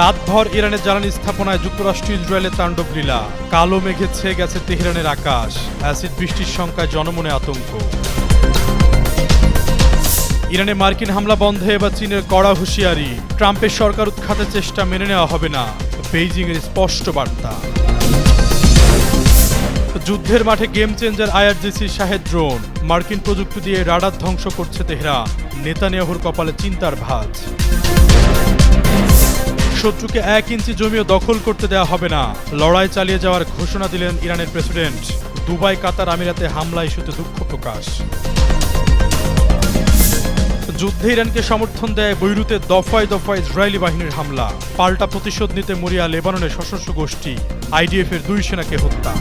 রাতভর ইরানের জ্বালানি স্থাপনায় যুক্তরাষ্ট্র ইসরায়েলের তাণ্ডব লীলা। কালো মেঘে ছেয়ে গেছে তেহরানের আকাশ। অ্যাসিড বৃষ্টির শঙ্কায় জনমনে আতঙ্ক। ইরানে মার্কিন হামলা বন্ধে এবার চীনের কড়া হুঁশিয়ারি। ট্রাম্পের সরকার উৎখাতের চেষ্টা মেনে নেওয়া হবে না, বেইজিংয়ের স্পষ্ট বার্তা। যুদ্ধের মাঠে game changer IRGC Shahed drone. মার্কিন প্রযুক্তি দিয়ে রাডার ধ্বংস করছে তেহরান। নেতানিয়াহুর কপালে চিন্তার ভাঁজ। শত্রুকে 1 ইঞ্চি জমিও দখল করতে দেওয়া হবে না, লড়াই চালিয়ে যাওয়ার ঘোষণা দিলেন ইরানের প্রেসিডেন্ট। দুবাই, কাতার, আমিরাতে হামলা ইস্যুতে দুঃখ প্রকাশ। যুদ্ধে ইরানকে সমর্থন দেয় বৈরুতে দফায় দফায় ইসরায়েলি বাহিনীর হামলা। পাল্টা প্রতিশোধ নিতে মরিয়া লেবাননের সশস্ত্র গোষ্ঠী। আইডিএফের 2 সেনাকে হত্যা।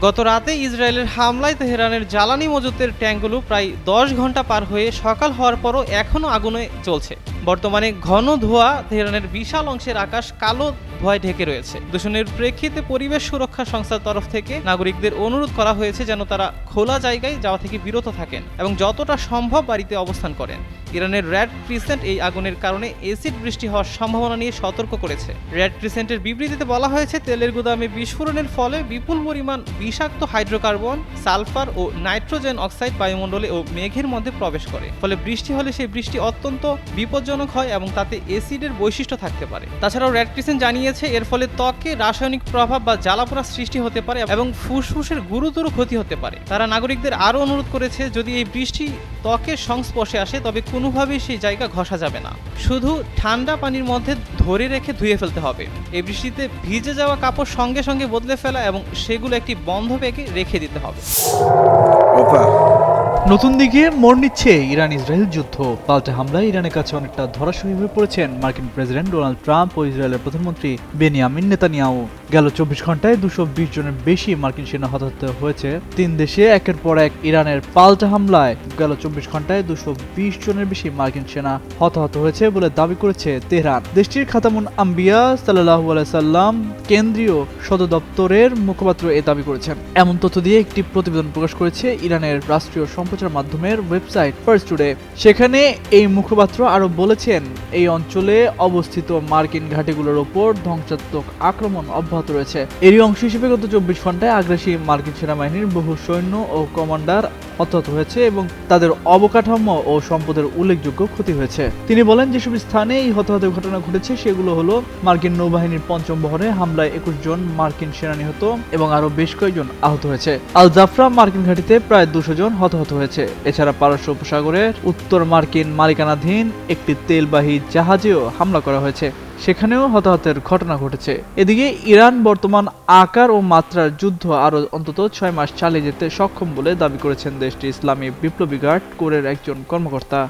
গত রাতে ইসরায়েলের হামলায় তেহরানের জ্বালানি মজুতের ট্যাঙ্কগুলো প্রায় 10 ঘন্টা পার হয়ে সকাল হওয়ার পরও এখনও আগুনে চলছে। বর্তমানে ঘন ধোঁয়া তেহরানের বিশাল অংশের আকাশ কালো ধোঁয়ায় ঢেকে রয়েছে। দূষণের প্রেক্ষিতে পরিবেশ সুরক্ষা সংস্থার তরফ থেকে নাগরিকদের অনুরোধ করা হয়েছে যেন তারা খোলা জায়গায় যাওয়া থেকে বিরত থাকেন এবং যতটা সম্ভব বাড়িতে অবস্থান করেন। ইরানের রেড ক্রিসেন্ট এই আগুনের কারণে অ্যাসিড বৃষ্টি হওয়ার সম্ভাবনা নিয়ে সতর্ক করেছে। রেড ক্রিসেন্টের বিবৃতিতে বলা হয়েছে, তেলের গুদামে বিস্ফোরণের ফলে বিপুল পরিমাণ বিষাক্ত হাইড্রোকার্বন, সালফার ও নাইট্রোজেন অক্সাইড বায়ুমণ্ডলে ও মেঘের মধ্যে প্রবেশ করে। ফলে বৃষ্টি হলে সেই বৃষ্টি অত্যন্ত বিপজ্জনক হয় এবং তাতে অ্যাসিডের বৈশিষ্ট্য থাকতে পারে। তাছাড়াও রেড ক্রিসেন্ট জানিয়েছে এর ফলে ত্বকে রাসায়নিক প্রভাব বা জ্বালাপোড়া সৃষ্টি হতে পারে এবং ফুসফুসের গুরুতর ক্ষতি হতে পারে। তারা নাগরিকদের আরও অনুরোধ করেছে, যদি এই বৃষ্টি ত্বকের সংস্পর্শে আসে তবে কোনোভাবেই সেই জায়গা ঘষা যাবে না, শুধু ঠান্ডা পানির মধ্যে ধরে রেখে ধুয়ে ফেলতে হবে। এই বৃষ্টিতে ভিজে যাওয়া কাপড় সঙ্গে সঙ্গে বদলে ফেলা এবং সেগুলো একটি বন্ধ ব্যাগে রেখে দিতে হবে। নতুন দিকে মোড় নিচ্ছে ইরান ইসরায়েল যুদ্ধ। পাল্টা হামলায় ইরানের কাছে অনেকটা ধরাশায়ী হয়ে পড়েছেন মার্কিন প্রেসিডেন্ট ডোনাল্ড ট্রাম্প ও ইসরায়েলের প্রধানমন্ত্রী বেনিয়ামিন নেতানিয়াহু। গেল 24 ঘন্টায় 220 জনের বেশি মার্কিন সেনা হতাহত হয়েছে। 3 দেশে একের পর এক ইরানের পাল্টা হামলায় গেল 24 ঘন্টায় 220 জনের বেশি মার্কিন সেনা হতাহত হয়েছে বলে দাবি করেছে তেহরান। দেশটির খাতামুন আম্বিয়া সাল্লাল্লাহু আলাইহি সাল্লাম কেন্দ্রীয় সদর দপ্তরের মুখপাত্র এ দাবি করেছেন। এমন তথ্য দিয়ে একটি প্রতিবেদন প্রকাশ করেছে ইরানের রাষ্ট্রীয় সম্প্রচার মাধ্যমের ওয়েবসাইট ফার্স্ট টুডে। সেখানে এই মুখপাত্র আরো বলেছেন, এই অঞ্চলে অবস্থিত মার্কিন ঘাঁটিগুলোর ওপর ধ্বংসাত্মক আক্রমণ অব্যাহত রয়েছে। এরই অংশ হিসেবে গত 24 ঘন্টায় আগ্রাসী মার্কিন সেনাবাহিনীর বহু সৈন্য ও কমান্ডার হতাহত হয়েছে এবং তাদের অবকাঠামো ও সম্পদের উল্লেখযোগ্য ক্ষতি হয়েছে। তিনি বলেন, যেসব স্থানে এই হতাহতের ঘটনা ঘটেছে সেগুলো হলো মার্কিন নৌবাহিনীর 5ম বহরে হামলায় 21 জন মার্কিন সেনা নিহত এবং আরো বেশ কয়েকজন আহত হয়েছে। আল জাফরা মার্কিন ঘাঁটিতে প্রায় 200 জন হতাহত হয়েছে। এছাড়া পারস্য উপসাগরের উত্তর মার্কিন মালিকানাধীন একটি তেলবাহী জাহাজেও হামলা করা হয়েছে, সেখানেও হতাহতের ঘটনা ঘটেছে। এদিকে ইরান বর্তমান আকার ও মাত্রার যুদ্ধ আরো অন্তত 6 মাস চালিয়ে যেতে সক্ষম বলে দাবি করেছেন দেশটির ইসলামী বিপ্লবী গার্ড কোরের একজন কর্মকর্তা।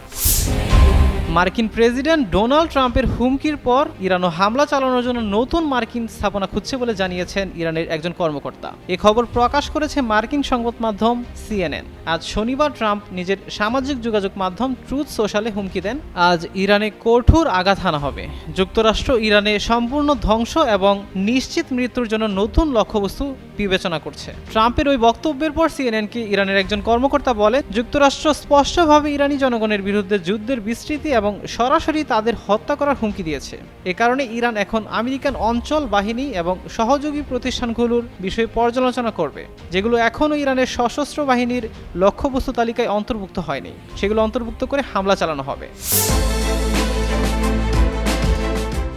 মার্কিন প্রেসিডেন্ট ডোনাল্ড ট্রাম্পের হুমকির পর ইরানও হামলা চালানোর জন্য নতুন মার্কিন স্থাপনা খুঁজছে বলে জানিয়েছেন ইরানের একজন কর্মকর্তা। এ খবর প্রকাশ করেছে মার্কিন সংবাদ মাধ্যম সিএনএন। আজ শনিবার ট্রাম্প নিজের সামাজিক যোগাযোগ মাধ্যম ট্রুথ সোশ্যালে হুমকি দেন, আজ ইরানে কঠোর আঘাত হানা হবে। যুক্তরাষ্ট্র ইরানে সম্পূর্ণ ধ্বংস এবং নিশ্চিত মৃত্যুর জন্য নতুন লক্ষ্যবস্তু বিবেচনা করছে। ট্রাম্পের ওই বক্তব্যের পর সিএনএনকে ইরানের একজন কর্মকর্তা বলে, যুক্তরাষ্ট্র স্পষ্টভাবে ইরানি জনগণের বিরুদ্ধে যুদ্ধের বিস্তৃতি এবং সরাসরি তাদের হত্যা করার হুমকি দিয়েছে। এ কারণে ইরান এখন আমেরিকান অঞ্চল বাহিনী এবং সহযোগী প্রতিষ্ঠানগুলোর বিষয়ে পর্যালোচনা করবে, যেগুলো এখনও ইরানের সশস্ত্র বাহিনীর লক্ষ্যবস্তু তালিকায় অন্তর্ভুক্ত হয়নি। সেগুলো অন্তর্ভুক্ত করে হামলা চালানো হবে।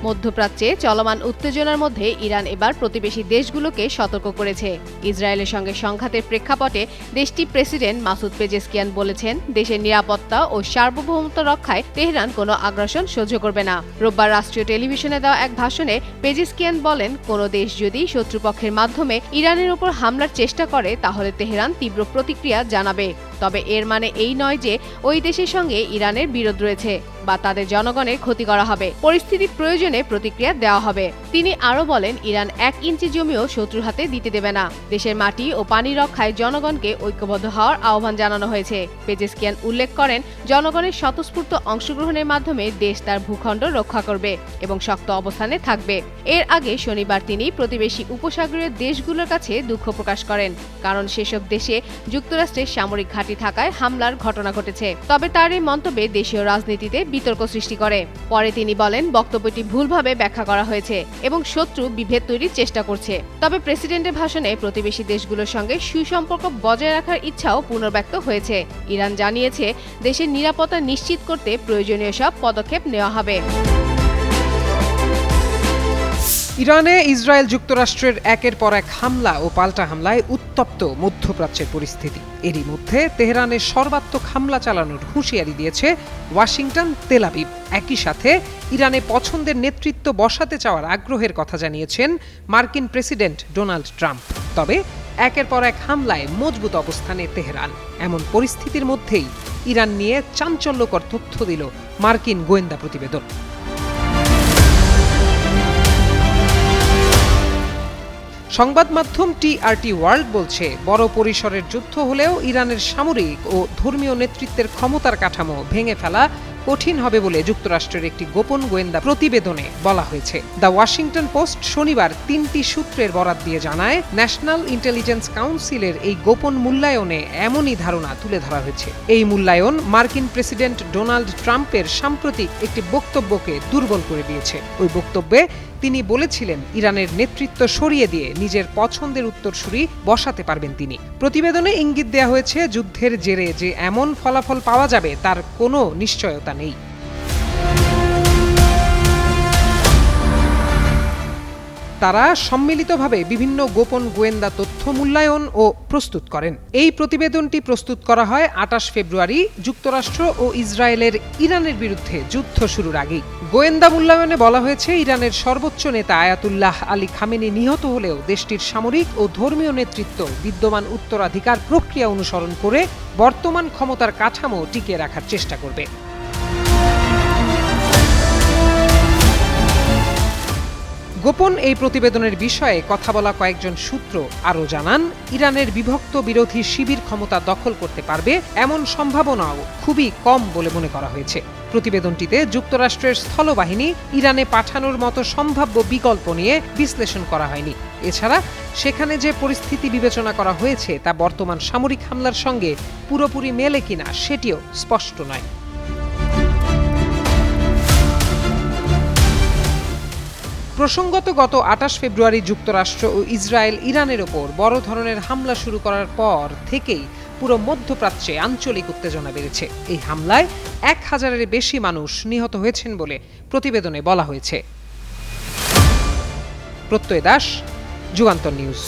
মধ্যপ্রাচ্যে চলমান উত্তেজনার মধ্যে ইরান এবার প্রতিবেশী দেশগুলোকে সতর্ক করেছে। ইসরায়েলের সঙ্গে সংঘাতের প্রেক্ষাপটে দেশটির প্রেসিডেন্ট মাসুদ পেজেশকিয়ান বলেছেন, দেশের নিরাপত্তা ও সার্বভৌমত্ব রক্ষায় তেহরান কোনো আগ্রাসন সহ্য করবে না। রোববার রাষ্ট্রীয় টেলিভিশনে দেওয়া এক ভাষণে পেজেশকিয়ান বলেন, কোনো দেশ যদি শত্রুপক্ষের মাধ্যমে ইরানের উপর হামলার চেষ্টা করে তাহলে তেহরান তীব্র প্রতিক্রিয়া জানাবে। তবে এর মানে এই নয় যে ওই দেশের সঙ্গে ইরানের বিরোধ রয়েছে বা তাদের জনগণের ক্ষতি করা হবে। পরিস্থিতির প্রয়োজনে প্রতিক্রিয়া দেওয়া হবে। তিনি আরও বলেন, ইরান 1 ইঞ্চি জমিও শত্রুর হাতে দিতে দেবে না। দেশের মাটি ও পানি রক্ষায় জনগণকে ঐক্যবদ্ধ হওয়ার আহ্বান জানানো হয়েছে। পেজেশকিয়ান উল্লেখ করেন, জনগণের স্বতঃস্ফূর্ত অংশগ্রহণের মাধ্যমে দেশ তার ভূখণ্ড রক্ষা করবে এবং শক্ত অবস্থানে থাকবে। এর আগে শনিবার তিনি প্রতিবেশী উপসাগরীয় দেশগুলোর কাছে দুঃখ প্রকাশ করেন, কারণ সেসব দেশে যুক্তরাষ্ট্রের সামরিক ঘাঁটি থাকায় হামলার ঘটনা ঘটেছে। তবে তার এই মন্তব্যে দেশীয় রাজনীতিতে বিতর্ক সৃষ্টি করে। পরে তিনি বলেন, বক্তব্যটি ভুলভাবে ব্যাখ্যা করা হয়েছে এবং শত্রু বিভেদ তৈরির চেষ্টা করছে। তবে প্রেসিডেন্টের ভাষণে প্রতিবেশী দেশগুলোর সঙ্গে সুসম্পর্ক বজায় রাখার ইচ্ছাও পুনর্ব্যক্ত হয়েছে। ইরান জানিয়েছে, দেশের নিরাপত্তা নিশ্চিত করতে প্রয়োজনীয় সব পদক্ষেপ নেওয়া হবে। ইরানে ইসরায়েল যুক্তরাষ্ট্রের একের পর এক হামলা ও পাল্টা হামলায় উত্তপ্ত মধ্যপ্রাচ্যের পরিস্থিতি। এরই মধ্যে তেহরানের সর্বাত্মক হামলা চালানোর হুঁশিয়ারি দিয়েছে ওয়াশিংটন, তেল আবিব। একই সাথে ইরানে পছন্দের নেতৃত্ব বসাতে চাওয়ার আগ্রহের কথা জানিয়েছেন মার্কিন প্রেসিডেন্ট ডোনাল্ড ট্রাম্প। তবে একের পর এক হামলায় মজবুত অবস্থানে তেহরান। এমন পরিস্থিতির মধ্যেই ইরান নিয়ে চাঞ্চল্যকর তথ্য দিল মার্কিন গোয়েন্দা প্রতিবেদন। সংবাদ মাধ্যম টিআরটি ওয়ার্ল্ড বলছে, বড় পরিসরের যুদ্ধ হলেও ইরানের সামরিক ও ধর্মীয় নেতৃত্বের ক্ষমতার কাঠামো ভেঙে ফেলা কঠিন হবে বলে যুক্তরাষ্ট্রের একটি গোপন গোয়েন্দা প্রতিবেদনে বলা হয়েছে। দ্য ওয়াশিংটন পোস্ট শনিবার 3টি সূত্রের বরাত দিয়ে জানায়, ন্যাশনাল ইন্টেলিজেন্স কাউন্সিলের এই গোপন মূল্যায়নে এমনই ধারণা তুলে ধরা হয়েছে। এই মূল্যায়ন মার্কিন প্রেসিডেন্ট ডোনাল্ড ট্রাম্পের সাম্প্রতিক একটি বক্তব্যকে দুর্বল করে দিয়েছে। ওই বক্তব্যে তিনি বলেছিলেন, ইরানের নেতৃত্ব সরিয়ে দিয়ে নিজের পছন্দের উত্তরসূরি বসাতে পারবেন তিনি। প্রতিবেদনে ইঙ্গিত দেওয়া হয়েছে, যুদ্ধের জেরে যে এমন ফলাফল পাওয়া যাবে তার কোনো নিশ্চয়তা নেই। তারা সম্মিলিতভাবে বিভিন্ন গোপন গোয়েন্দা তথ্য মূল্যায়ন ও প্রস্তুত করেন। এই প্রতিবেদনটি প্রস্তুত করা হয় 28 ফেব্রুয়ারি যুক্তরাষ্ট্র ও ইসরায়েলের ইরানের বিরুদ্ধে যুদ্ধ শুরুর আগেই। গোয়েন্দা মূল্যায়নে বলা হয়েছে, ইরানের সর্বোচ্চ নেতা আয়াতুল্লাহ আলী খামেনি নিহত হলেও দেশটির সামরিক ও ধর্মীয় নেতৃত্ব বিদ্যমান উত্তরাধিকার প্রক্রিয়া অনুসরণ করে বর্তমান ক্ষমতার কাঠামো টিকিয়ে রাখার চেষ্টা করবে। গোপন এই প্রতিবেদনের বিষয়ে কথা বলা কয়েকজন সূত্র আরও জানান, ইরানের বিভক্ত বিরোধী শিবির ক্ষমতা দখল করতে পারবে এমন সম্ভাবনাও খুবই কম বলে মনে করা হয়েছে। প্রতিবেদনটিতে যুক্তরাষ্ট্রের স্থলবাহিনী ইরানে পাঠানোর মতো সম্ভাব্য বিকল্প নিয়ে বিশ্লেষণ করা হয়নি। এছাড়া সেখানে যে পরিস্থিতি বিবেচনা করা হয়েছে তা বর্তমান সামরিক হামলার সঙ্গে পুরোপুরি মেলে কিনা সেটিও স্পষ্ট নয়। প্রসঙ্গত, গত 28 ফেব্রুয়ারি যুক্তরাষ্ট্র ও ইসরায়েল ইরানের ওপর বড় ধরনের হামলা শুরু করার পর থেকেই পুরো মধ্যপ্রাচ্যে আঞ্চলিক উত্তেজনা বেড়েছে। এই হামলায় 1000-এর বেশি মানুষ নিহত হয়েছেন বলে প্রতিবেদনে বলা হয়েছে। প্রত্যয় দাস, যুগান্তর নিউজ।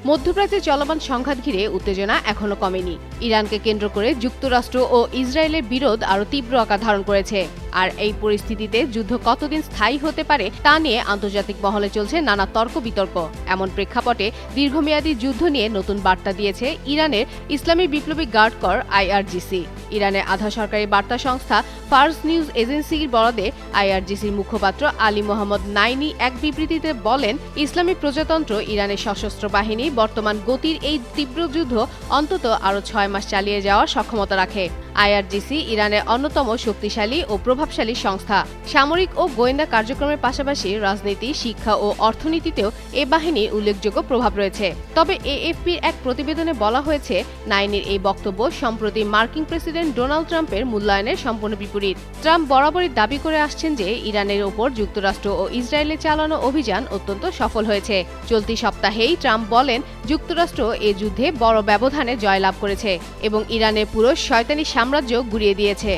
মধ্যপ্রাচ্যে চলমান সংঘাত ঘিরে উত্তেজনা এখনো কমেনি। ইরানকে কেন্দ্র করে যুক্তরাষ্ট্র ও ইসরায়েলের বিরোধ আরও তীব্র আকার ধারণ করেছে। আর এই পরিস্থিতিতে যুদ্ধ কতদিন স্থায়ী হতে পারে তা নিয়ে আন্তর্জাতিক মহলে চলছে নানা তর্ক বিতর্ক। এমন প্রেক্ষাপটে দীর্ঘমেয়াদী যুদ্ধ নিয়ে নতুন বার্তা দিয়েছে ইরানের ইসলামী বিপ্লবী গার্ড কর IRGC। ইরানের আধা সরকারি বার্তা সংস্থা ফার্স নিউজ এজেন্সির বরাদে IRGCর মুখপাত্র আলী মোহাম্মদ নাইনি এক বিবৃতিতে বলেন, ইসলামী প্রজাতন্ত্র ইরানের সশস্ত্র বাহিনী বর্তমান গতির এই তীব্র যুদ্ধ অন্তত আরও 6 মাস চালিয়ে যাওয়ার সক্ষমতা রাখে। IRGC ইরানের অন্যতম শক্তিশালী ও প্রভাবশালী সংস্থা। সামরিক ও গোয়েন্দা কার্যক্রমের পাশাপাশি রাজনীতি, শিক্ষা ও অর্থনীতিতেও এ বাহিনীর উল্লেখযোগ্য প্রভাব রয়েছে। তবে AFPর এক প্রতিবেদনে বলা হয়েছে, নাইনির এই বক্তব্য সম্প্রতি মার্কিন প্রেসিডেন্ট ডোনাল্ড ট্রাম্পের মূল্যায়নের সম্পূর্ণ বিপরীত। ট্রাম্প বরাবরই দাবি করে আসছেন যে ইরানের ওপর যুক্তরাষ্ট্র ও ইসরায়েলে চালানো অভিযান অত্যন্ত সফল হয়েছে। চলতি সপ্তাহেই ট্রাম্প বলেন, যুক্তরাষ্ট্র এ যুদ্ধে বড় ব্যবধানে জয়লাভ করেছে এবং ইরানের পুরো শয়তানি সাম্রাজ্য গুঁড়িয়ে দিয়েছে।